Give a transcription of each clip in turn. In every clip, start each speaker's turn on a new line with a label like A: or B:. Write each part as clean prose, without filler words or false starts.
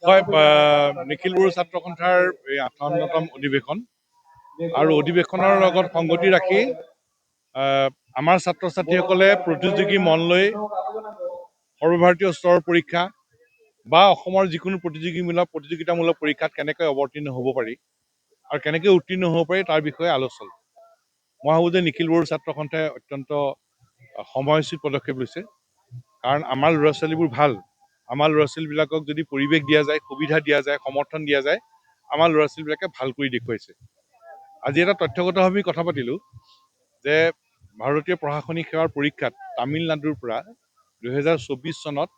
A: হয়, নিখিল বড়ো ছাত্ৰ সন্থাৰ এই ৫৮তম অধিৱেশন আৰু অধিৱেশনৰ লগত সংগতি ৰাখি আমাৰ ছাত্ৰ ছাত্ৰীসকলে প্ৰতিযোগী মন লৈ সৰ্বভাৰতীয় স্তৰৰ পৰীক্ষা বা অসমৰ যিকোনো প্ৰতিযোগিতামূলক পৰীক্ষাত কেনেকৈ অৱতীৰ্ণ হ'ব পাৰি আৰু কেনেকৈ উত্তীৰ্ণ হ'ব পাৰি তাৰ বিষয়ে আলোচনা। মই ভাবোঁ যে নিখিল বড়ো ছাত্ৰ সন্থাই অত্যন্ত সময়োচিত পদক্ষেপ লৈছে, কাৰণ আমাৰ ল'ৰা ছোৱালীবোৰ ভাল। আমাৰ ল'ৰা ছোৱালীবিলাকক যদি পৰিৱেশ দিয়া যায়, সুবিধা দিয়া যায়, সমৰ্থন দিয়া যায়, আমাৰ ল'ৰা ছোৱালীবিলাকে ভাল কৰি দেখুৱাইছে। আজি এটা তথ্যগতভাৱে কথা পাতিলোঁ যে ভাৰতীয় প্ৰশাসনিক সেৱাৰ পৰীক্ষাত তামিলনাডুৰ পৰা ২০২৪ চনত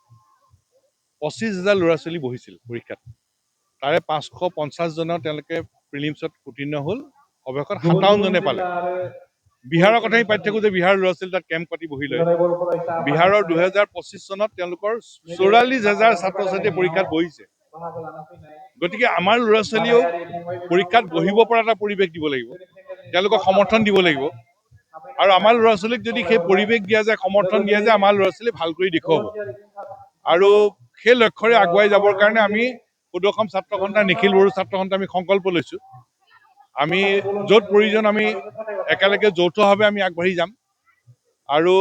A: ২৫,০০০ ল'ৰা ছোৱালী বহিছিল পৰীক্ষাত। তাৰে ৫৫০জনৰ তেওঁলোকে প্ৰিলিমছত উত্তীৰ্ণ হ'ল, অৱশেষত ৫৭জনে পালে। বিহাৰৰ কথাই পাতি থাকোঁ যে বিহাৰৰ ল'ৰা ছোৱালী তাত কেম্প পাতি বহি লয়। বিহাৰৰ ২০২৫ চনত তেওঁলোকৰ ৪৪,০০০ ছাত্ৰ ছাত্ৰীয়ে পৰীক্ষাত বহিছে। গতিকে আমাৰ ল'ৰা ছোৱালীয়েও পৰীক্ষাত বহিব পৰা এটা পৰিৱেশ দিব লাগিব, তেওঁলোকক সমৰ্থন দিব লাগিব। আৰু আমাৰ ল'ৰা ছোৱালীক যদি সেই পৰিৱেশ দিয়া যায়, সমৰ্থন দিয়া যায়, আমাৰ ল'ৰা ছোৱালী ভাল কৰি দেখুৱাব। আৰু সেই লক্ষ্যৰে আগুৱাই যাবৰ কাৰণে আমি সুদৰ্শন ছাত্ৰ সন্থা, নিখিল বড়ো ছাত্ৰ সন্থা আমি সংকল্প লৈছোঁ। আমি য'ত প্ৰয়োজন আমি একেলগে যৌথভাৱে আমি আগবাঢ়ি যাম। আৰু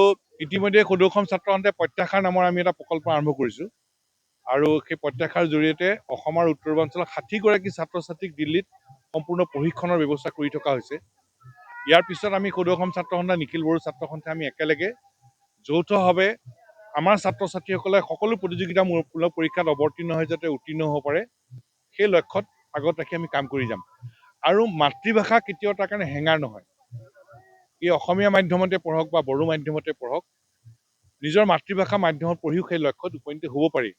A: ইতিমধ্যে সুদৰ্শন ছাত্ৰ সন্থাই প্ৰত্যাশাৰ নামৰ আমি এটা প্ৰকল্প আৰম্ভ কৰিছোঁ। আৰু সেই প্ৰত্যাশাৰ জৰিয়তে অসমৰ উত্তৰ পূৰ্বাঞ্চলৰ ৬০গৰাকী ছাত্ৰ ছাত্ৰীক দিল্লীত সম্পূৰ্ণ প্ৰশিক্ষণৰ ব্যৱস্থা কৰি থকা হৈছে। ইয়াৰ পিছত আমি সুদৰ্শন ছাত্ৰ সন্থা, নিখিল বড়ো ছাত্ৰ সন্থাই আমি একেলগে যৌথভাৱে আমাৰ ছাত্ৰ ছাত্ৰীসকলে সকলো প্ৰতিযোগিতামূলক পৰীক্ষাত অৱতীৰ্ণ হৈ যাতে উত্তীৰ্ণ হ'ব পাৰে, সেই লক্ষ্যত আগত ৰাখি আমি কাম কৰি যাম। আৰু মাতৃভাষা কেতিয়াও তাৰ কাৰণে হেঙাৰ নহয়। ই অসমীয়া মাধ্যমতে পঢ়ক বা বড়ো মাধ্যমতে পঢ়ক, নিজৰ মাতৃভাষা মাধ্যমত পঢ়িও সেই লক্ষ্যত উপনীত হ'ব পাৰি।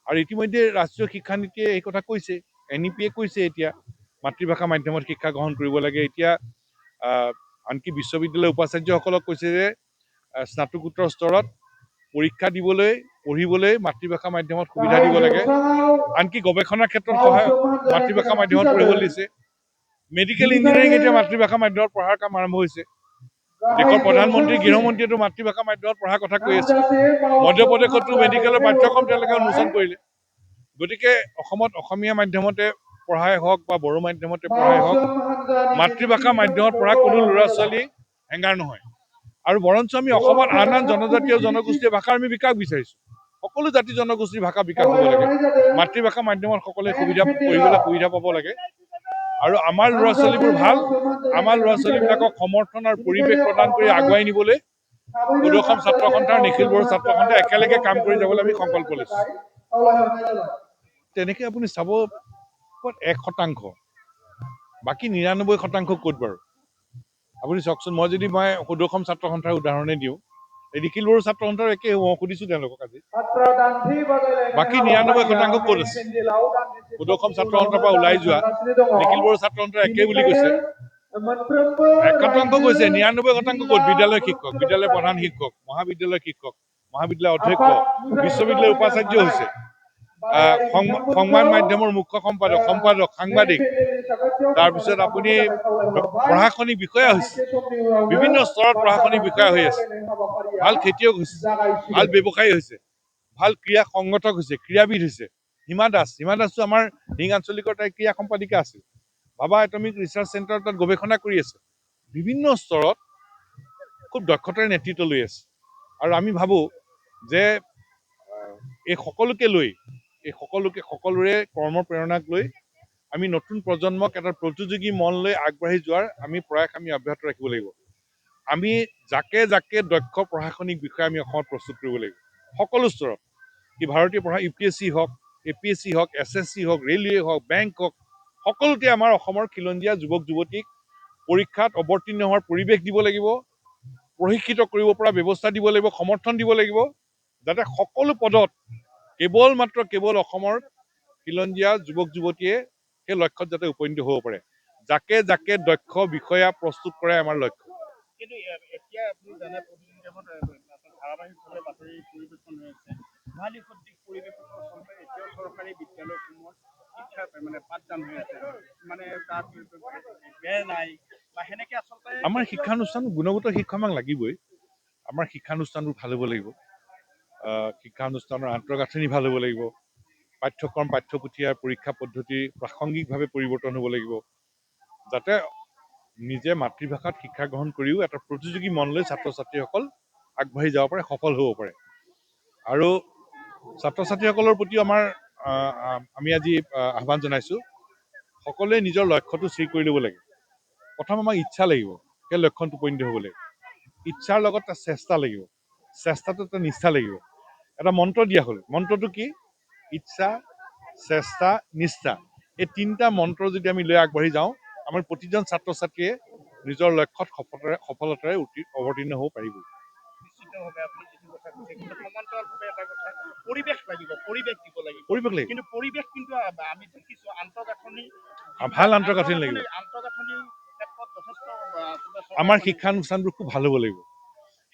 A: আৰু ইতিমধ্যে ৰাষ্ট্ৰীয় শিক্ষানীতিয়ে এই কথা কৈছে, NEP-য়ে কৈছে এতিয়া মাতৃভাষা মাধ্যমত শিক্ষা গ্ৰহণ কৰিব লাগে। এতিয়া আনকি বিশ্ববিদ্যালয়ৰ উপাচাৰ্যসকলক কৈছে যে স্নাতকোত্তৰ স্তৰত পৰীক্ষা দিবলৈ, পঢ়িবলৈ মাতৃভাষা মাধ্যমত সুবিধা দিব লাগে। আনকি গৱেষণাৰ ক্ষেত্ৰত মাতৃভাষা মাধ্যমত পঢ়িবলৈ দিছে। মেডিকেল ইঞ্জিনিয়াৰিং এতিয়া মাতৃভাষা মাধ্যমত পঢ়াৰ কাম আৰম্ভ হৈছে। দেশৰ প্ৰধানমন্ত্ৰী, গৃহমন্ত্ৰীয়েতো মাতৃভাষা মাধ্যমত পঢ়াৰ কথা কৈ আছে। মধ্যপ্ৰদেশতো মেডিকেলৰ পাঠ্যক্ৰম তেওঁলোকে উন্মোচন কৰিলে। গতিকে অসমত অসমীয়া মাধ্যমতে পঢ়াই হওক বা বড়ো মাধ্যমতে পঢ়াই হওক, মাতৃভাষা মাধ্যমত পঢ়া কোনো ল'ৰা ছোৱালী হেঙাৰ নহয়। আৰু বৰঞ্চ আমি অসমত আন আন জনজাতীয় জনগোষ্ঠীয় ভাষাৰ আমি বিকাশ বিচাৰিছোঁ। সকলো জাতি জনগোষ্ঠীৰ ভাষা বিকাশ হ'ব লাগে। মাতৃভাষা মাধ্যমত সকলোৱে পঢ়িবলৈ সুবিধা পাব লাগে। আৰু আমাৰ ল'ৰা ছোৱালীবোৰ ভাল, আমাৰ ল'ৰা ছোৱালীবিলাকক সমৰ্থন আৰু পৰিৱেশ প্ৰদান কৰি আগুৱাই নিবলৈ সুদৰ্শন ছাত্ৰ সন্থা, নিখিল বড়ো ছাত্ৰ সন্থাই একেলগে কাম কৰি যাবলৈ আমি সংকল্প লৈছোঁ। তেনেকে আপুনি চাব 1%, বাকী 99% ক'ত বাৰু? আপুনি চাওকচোন, মই সুদৰ্শন ছাত্ৰ সন্থাৰ উদাহৰণে দিওঁ, এই নিখিল বড়ো ছাত্ৰ সন্থাৰ একেই হ'ব। সুধিছোঁ তেওঁলোকক আজি, বাকী 99% ক'ত আছে? সুদৰ্শন ছাত্ৰ সন্থাৰ পৰা ওলাই যোৱা নিখিল বড়ো ছাত্ৰ সন্থাৰ একেই বুলি কৈছে। 1% কৈছে, 99% ক'ত? বিদ্যালয় শিক্ষক, বিদ্যালয় প্ৰধান শিক্ষক, মহাবিদ্যালয় শিক্ষক, মহাবিদ্যালয় অধ্যক্ষ, বিশ্ববিদ্যালয়ৰ উপাচাৰ্য হৈছে, সংবাদ মাধ্যমৰ মুখ্য সম্পাদক, সাংবাদিক, তাৰপিছত আপুনি প্ৰশাসনিক বিষয়া হৈছে, বিভিন্ন স্তৰত প্ৰশাসনিক বিষয়া হৈ আছে, ভাল খেতিয়ক হৈছে, ভাল ব্যৱসায়ী হৈছে, ভাল ক্ৰীড়া সংগঠক হৈছে, ক্ৰীড়াবিদ হৈছে। হিমা দাসটো আমাৰ ধিং আঞ্চলিকৰ তাই ক্ৰীড়া সম্পাদিকা আছিল। ভাবা এটমিক ৰিচাৰ্চ চেণ্টাৰ তাত গৱেষণা কৰি আছে। বিভিন্ন স্তৰত খুব দক্ষতাৰে নেতৃত্ব লৈ আছে। আৰু আমি ভাবোঁ যে এই সকলোৰে কৰ্ম প্ৰেৰণাক লৈ আমি নতুন প্ৰজন্মক এটা প্ৰতিযোগী মন লৈ আগবাঢ়ি যোৱাৰ আমি প্ৰয়াস আমি অব্যাহত ৰাখিব লাগিব। আমি জাকে দক্ষ প্ৰশাসনিক বিষয়া আমি অসমত প্ৰস্তুত কৰিব লাগিব, সকলো স্তৰত। ভাৰতীয় UPSC হওক, APSC হওক, SSC হওক, ৰেলৱে হওক, বেংক হওক, সকলোতে আমাৰ অসমৰ খিলঞ্জীয়া যুৱক যুৱতীক পৰীক্ষাত অৱতীৰ্ণ হোৱাৰ পৰিৱেশ দিব লাগিব, প্ৰশিক্ষিত কৰিব পৰা ব্যৱস্থা দিব লাগিব, সমৰ্থন দিব লাগিব, যাতে সকলো পদত কেৱল অসমৰ খিলঞ্জীয়া যুৱক যুৱতীয়ে সেই লক্ষ্যত যাতে উপনীত হ'ব পাৰে। জাকে দক্ষ বিষয়া প্ৰস্তুত কৰাই আমাৰ লক্ষ্য।
B: কিন্তু এতিয়া আপুনি জানে ধাৰাবাহিকভাৱে বাতৰি পৰিৱেশন হৈ আছে, গোহালি সদৃশ পৰিৱেশত আচলতে এতিয়াও চৰকাৰী বিদ্যালয়সমূহত শিক্ষা পাঠদান হৈ আছে, তাত বেৰ নাই বা সেনেকে আচলতে
A: আমাৰ শিক্ষানুষ্ঠান গুণগত শিক্ষা আমাক লাগিবই। আমাৰ শিক্ষানুষ্ঠানবোৰ ভাল হ'ব লাগিব। শিক্ষানুষ্ঠানৰ আন্তঃগাঁথনি ভাল হ'ব লাগিব, পাঠ্যক্ৰম পাঠ্যপুথি আৰু পৰীক্ষা পদ্ধতি প্ৰাসংগিকভাৱে পৰিৱৰ্তন হ'ব লাগিব, যাতে নিজে মাতৃভাষাত শিক্ষা গ্ৰহণ কৰিও এটা প্ৰতিযোগী মনলৈ ছাত্ৰ ছাত্ৰীসকল আগবাঢ়ি যাব পাৰে, সফল হ'ব পাৰে। আৰু ছাত্ৰ ছাত্ৰীসকলৰ প্ৰতিও আমি আজি আহ্বান জনাইছোঁ, সকলোৱে নিজৰ লক্ষ্যটো স্থিৰ কৰি ল'ব লাগে। প্ৰথম আমাক ইচ্ছা লাগিব, সেই লক্ষ্যত উপনীত হ'ব লাগিব। ইচ্ছাৰ লগত এটা চেষ্টা লাগিব, চেষ্টাটো এটা নিষ্ঠা লাগিব। এটা মন্ত্ৰ দিয়া হ'ল, মন্ত্ৰটো কি? ইচ্ছা, চেষ্টা, নিষ্ঠা। এই তিনিটা মন্ত্ৰ যদি আমি লৈ আগবাঢ়ি যাওঁ, আমাৰ প্ৰতিজন ছাত্ৰ ছাত্ৰীয়ে নিজৰ লক্ষ্যত সফলতাৰে অৱতীৰ্ণ হ'ব পাৰিব।
B: নিশ্চিতভাৱে আপুনি যিটো কথা কৈছে, কিন্তু সমান্তৰালভাৱে এটা কথা, পৰিৱেশ লাগিব, পৰিৱেশ দিব লাগিব।
A: পৰিৱেশ লাগিব,
B: কিন্তু পৰিৱেশ কিন্তু আমি দেখিছোঁ আন্তঃগাঁথনি
A: ভাল আন্তঃগাঁথনি লাগিব।
B: আন্তঃগাঁথনিৰ ক্ষেত্ৰত যথেষ্ট
A: আমাৰ শিক্ষানুষ্ঠানবোৰ খুব ভাল হ'ব লাগিব।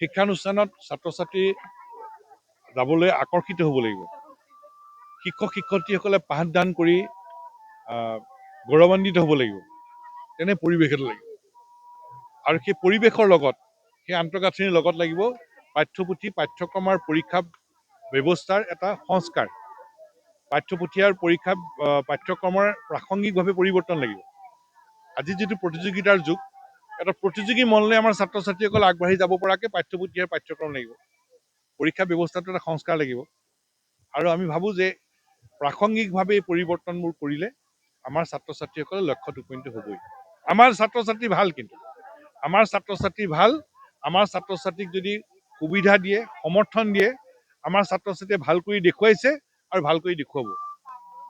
A: শিক্ষানুষ্ঠানত ছাত্ৰ ছাত্ৰী যাবলৈ আকৰ্ষিত হ'ব লাগিব। শিক্ষক শিক্ষয়িত্ৰীসকলে পাঠদান কৰি গৌৰৱান্বিত হ'ব লাগিব। তেনে পৰিৱেশ এটা লাগিব। আৰু সেই পৰিৱেশৰ লগত, সেই আন্তঃগাঁথনিৰ লগত লাগিব পাঠ্যপুথি পাঠ্যক্ৰম আৰু পৰীক্ষা ব্যৱস্থাৰ এটা সংস্কাৰ। পাঠ্যপুথি আৰু পৰীক্ষা পাঠ্যক্ৰমৰ প্ৰাসংগিকভাৱে পৰিৱৰ্তন লাগিব। আজি যিটো প্ৰতিযোগিতাৰ যুগ, এটা প্ৰতিযোগী মনলৈ আমাৰ ছাত্ৰ ছাত্ৰীসকল আগবাঢ়ি যাব পৰাকৈ পাঠ্যপুথি আৰু পাঠ্যক্ৰম লাগিব, পৰীক্ষা ব্যৱস্থাটো এটা সংস্কাৰ লাগিব। আৰু আমি ভাবোঁ যে প্ৰাসংগিকভাৱে এই পৰিৱৰ্তনবোৰ কৰিলে আমাৰ ছাত্ৰ ছাত্ৰীসকলে লক্ষ্যত উপনীত হ'বই। আমাৰ ছাত্ৰ ছাত্ৰী ভাল, কিন্তু আমাৰ ছাত্ৰ ছাত্ৰী ভাল। আমাৰ ছাত্ৰ ছাত্ৰীক যদি সুবিধা দিয়ে, সমৰ্থন দিয়ে, আমাৰ ছাত্ৰ ছাত্ৰীয়ে ভাল কৰি দেখুৱাইছে আৰু ভাল কৰি দেখুৱাব।